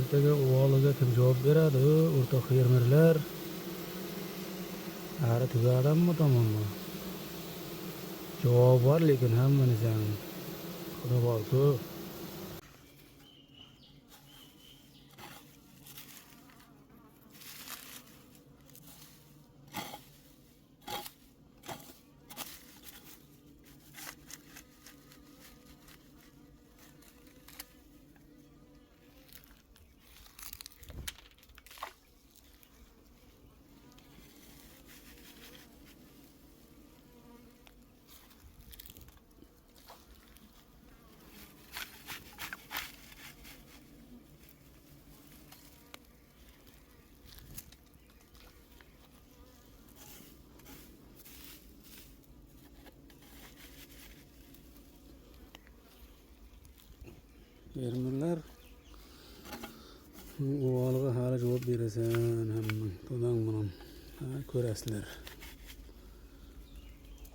ertaga uvoliga kim javob beradi o'rtoq fermerlar? Ari tugadimmi tomonmi? Javob bor, lekin hammanizdan xudo bor-ku. Fermerlar uvoliga hali javob berasan hamma to'dan bilan ko'rasizlar.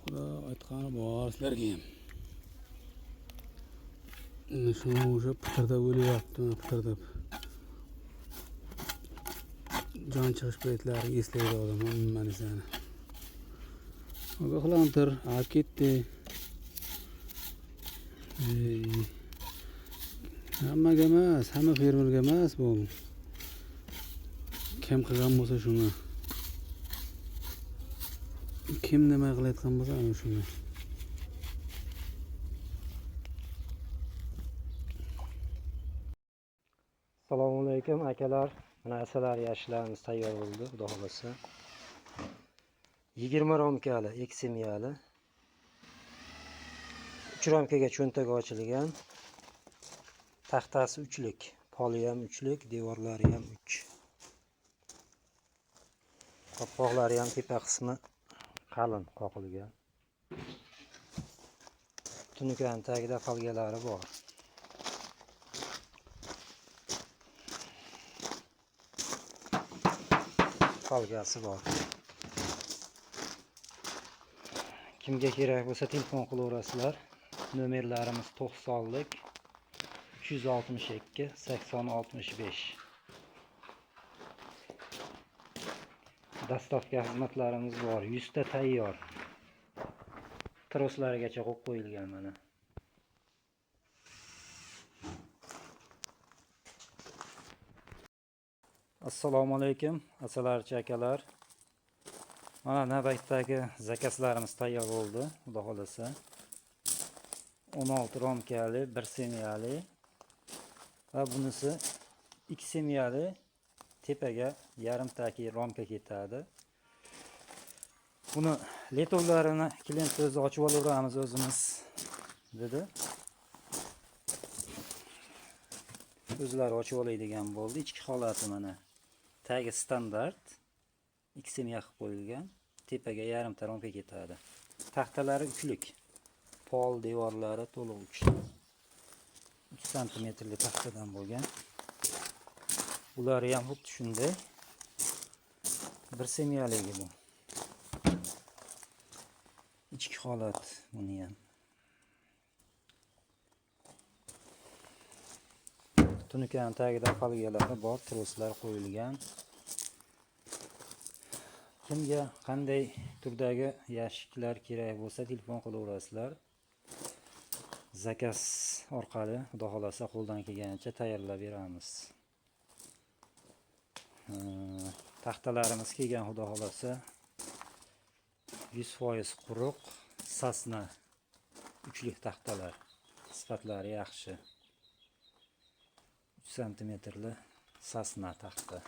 Xudo aytgani bor sizlarga ham. Shuni o'sha pitirda o'lyapti, pitirda. Jon chiqish paytlari eslaydi odam hammasini. Ogohlantir, olib ketdi. Hammaga emas, hamma fermerga emas bu. Kim qilgan bo'lsa shuni. Kim nima qilayotgan bo'lsa ana shuni. Assalomu alaykum akalar. Mana asalar yashlarimiz tayyor bo'ldi, xudo xolasa. 20 romkali, eksemiyali. 3 romkaga cho'ntag ochilgan. Taxtasi 3lik, poli ham 3lik, devorlari ham 3. Qopqoqlari ham tepa qismi qalin qoqilgan. Tunukan tagida folgalari bor. Folgasi bor. Kimga kerak bo'lsa telefon qilaverasizlar. Nomerlarimiz 90lik 362 80 65. Dastavka xizmatlarimiz bor. 100 ta tayyor. Troslarigacha qo'yib qo'yilgan mana. Assalomu alaykum, asalarchi akalar. Mana navbatdagi zakazlarimiz tayyor bo'ldi, xudo xolasa. 16 romkali, 1 semiyali va bunisi 2 semiyali. Tepaga yarim taki romka ketadi. Buni letovlarini klient o'zi ochib olaveramiz o'zimiz dedi. O'zlari ochib oladigan bo'ldi. Ichki holati mana. Tagi standart. 2 semiya qilib qo'yilgan. Tepaga yarim ta romka ketadi. Taxtalari 3lik. Pol devorlari to'liq 3 cm taxtadan bo'lgan. Ular ham xuddi shunday. 1 semiyaligi bu. İchki holat buni ham. Tunukan tagida folgalari bor, troslar qo'yilgan. Kimga qanday turdagi yashiklar kerak bo'lsa telefon qilaverasizlar. Zakaz orqali xudo xolasa qo'ldan kelganicha tayyorlab beramiz. Taxtalarimiz kelgan xudo xolasa 100% quruq sasna 3lik taxtalar. Sifatlari yaxshi. 3 santimetrli sasna taxta.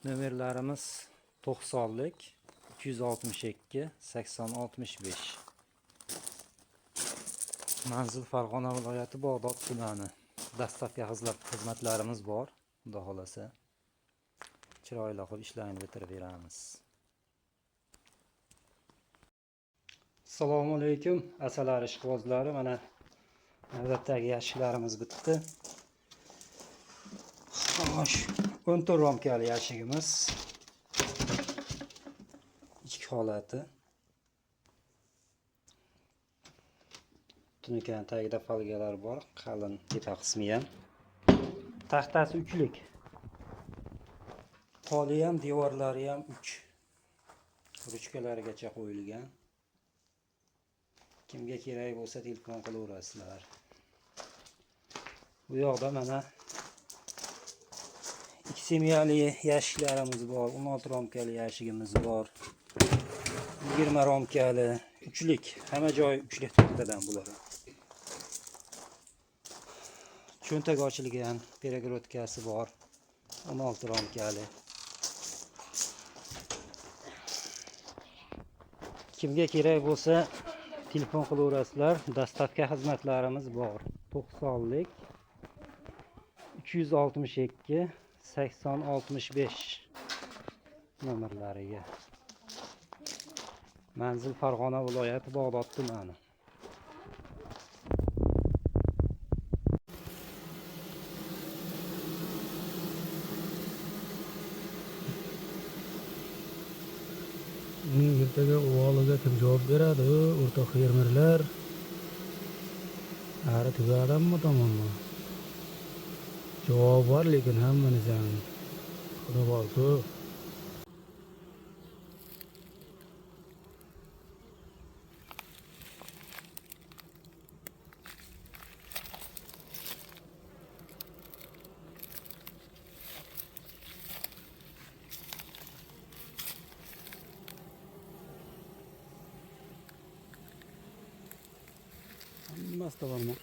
Nomerlarimiz 90lik 362 80 65. Manzil Farg'ona viloyati Bog'dod tumani. Dastavka xizmatlarimiz bor, xudo xolasa. Chiroyli qilib ishlarni bitirib beramiz. Assalomu alaykum, asalar ishqibozlari. Mana navbatdagi yashiklarimiz bitdi. Xo'sh, 14 romkali yashigimiz. Ichki holati. butun ekan, tagida folgalar bor, qalin tepa qismi ham. Taxtasi uchlik. Poli ham, devorlari ham 3. Ruchkalarigacha qo'yilgan. Kimga kerak bo'lsa telefon qilaverasizlar. Bu yoqda mana 2 semiyali yashiklarimiz bor, 16 romkali yashigimiz bor. 20 romkali, uchlik, hamma joy uchlik taxtadan bular. Cho'ntag ochilgan, peregrotkasi bor, 16 romkali. Kimga kerak bo'lsa telefon qilaverasizlar. Dastavka xizmatlarimiz bor. 90lik 362 8065 nomerlariga. Manzil Farg'ona viloyati, Bog'dod tumani. Uning ertaga uvoliga kim javob beradi? O'rtoq fermerlar. Ari tugadimmi tomonmi? Javob bor, lekin hammanizdan xudo bo'lsa. Hammasi bormi?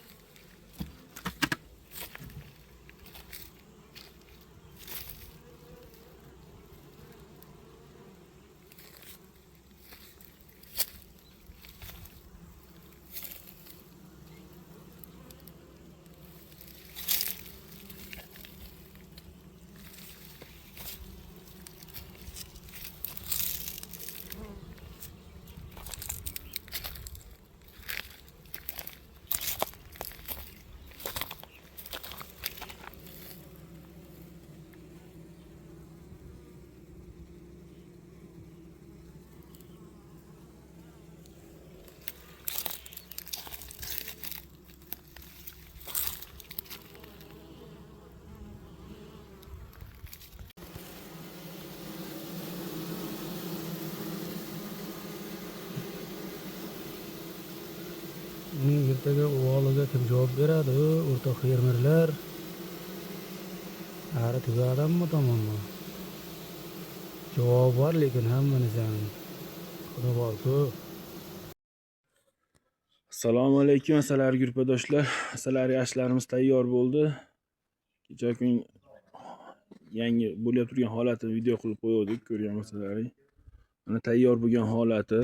Uning ertaga uvoliga kim javob beradi? O'rtoq fermerlar. Ari tugadimmi tomonmi? Javob bor, lekin hammanizdan xudo bo'lsa. Assalomu alaykum, assalamu yurtdoshlar. Assalamu yaxshilarimiz tayyor bo'ldi. Kecha kun yangi bo'lib turgan holatini video qilib qo'ydik, ko'rgan bo'lsalaring. Mana tayyor bo'lgan holati.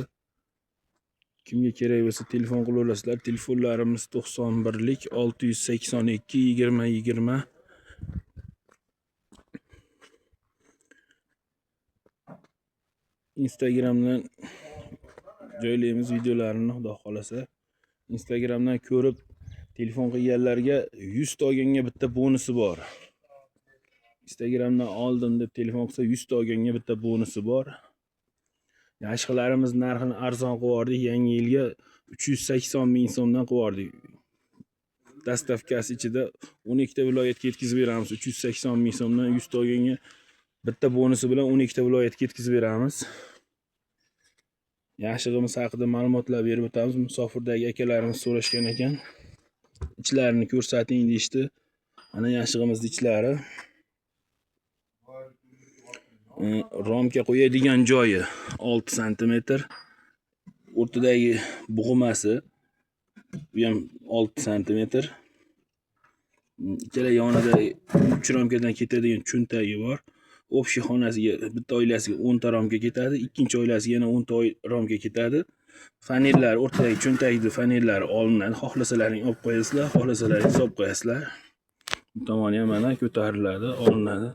Kimga kerak bo'lsa telefon qilaverasizlar. Telefonlarimiz 91lik 682 20 20. Instagramdan joylaymiz videolarini, xudo xolasa. Instagramdan ko'rib telefon qilganlarga 100 ta olganga bitta bonusi bor. Instagramdan oldim deb telefon qilsa 100 ta olganga bitta bonusi bor. Yashiklarimiz narxini arzon qo'yardik, yangi yilga 380 ming so'mdan qo'yardik. Dastavkasi ichida 12 ta viloyatga yetkazib beramiz. 380 ming so'mdan 100 ta olganga bitta bonusi bilan 12 ta viloyatga yetkazib beramiz. Yashig'imiz haqida ma'lumotlar berib o'tamiz. Musofirdagi akalarimiz so'rashgan ekan. Ichlarini ko'rsating deydi. Mana yashig'imizning ichlari. Romga qo'yadigan joyi 6 sm. O'rtadagi bug'umasi bu ham 6 sm. Ikkala yonida 3 romkadan ketadigan cho'ntagi bor. Общий xonasiga bitta oilasiga 10 ta romka ketadi, ikkinchi oilasiga yana 10 ta romka ketadi. Fanellar, o'rtadagi cho'ntagida fanellar olinadi. Xohlasalaring olib qo'yasizlar, xohlasalaring solib qo'yasizlar. Bu tomoni ham mana ko'tariladi, olinadi.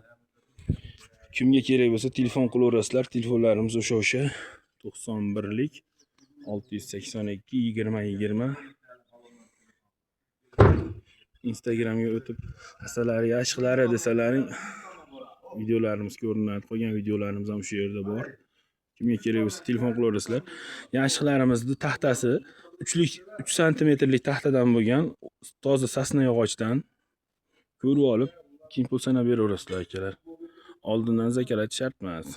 Kimga kerak bo'lsa telefon qilaverasizlar. Telefonlarimiz o'sha 91lik 682 20 20. Instagramga o'tib asalari yashiqlari desalaring videolarimiz ko'rinadi. Qolgan videolarimiz ham shu yerda bor. Kimga kerak bo'lsa telefon qilaverasizlar. Yashiqlarimizning taxtasi 3 santimetrlik taxtadan bo'lgan, toza sasna yog'ochdan ko'rib olib, keyin pul sanab beraverasizlar akalar. Oldindan zakalat shart emas.